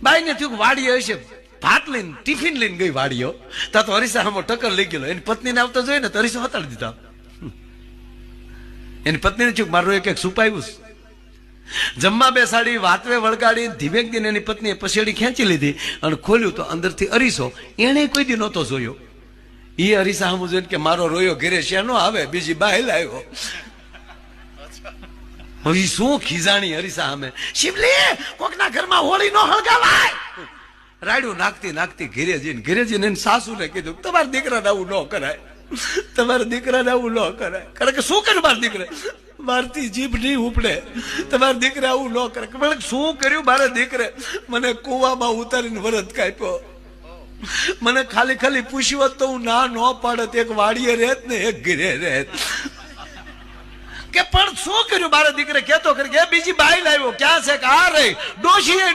બાઈ ને થયું વાડીએ હશે, ભાત લઈને ટિફિન લઈને ગઈ વાડીઓ, તા તો હરીસા હામો ટક્કર લઈ ગયેલો. એની પત્નીને આવતો જોઈએ ને તો હરીસો હતાડી દીધા. એની પત્નીને થયું મારું એક સુપાયું. જમવા બેસાડી, વાતવે વળગાડી, ધીમેક દિન એની પત્નીએ પછેડી ખેંચી લીધી અને ખોલ્યું તો અંદરથી અરીસો. એને કોઈ દી નહોતો જોયો. એ અરીસા સામું જોઈને કે મારો રોયો ઘેરે છે નો આવે, બીજી બાઈ લાવ્યો. હવે શું ખીજાણી હરીસા સામે, શિવલી કોકના ઘરમાં હોળી નો હળગાવાય. રાડ્યું નાખતી નાખતી ઘેરે જઈને એને સાસુને કીધું તમારા દીકરાને આવું ન કરાય, તમારા દીકરાને આવું ન કરાય. કારણ કે શું કર્યું મારા દીકરા, મારતી જીભ નહીં ઉપડે, તમારા દીકરા આવું ન કરે. શું કર્યું મારા દીકરે, મને કુવામાં ઉતારીને વરત કાપ્યો. મને ખાલી ખાલી પૂછ્યું હોત તો હું ના ન પાડત, એક વાડીએ રહેત ને એક ઘરે રહેત. કે પણ શું કર્યું મારા દીકરે, કેતો કરી કે બીજી બાઈ લાવ્યો, ક્યાં છે કે આ રહી ડોશી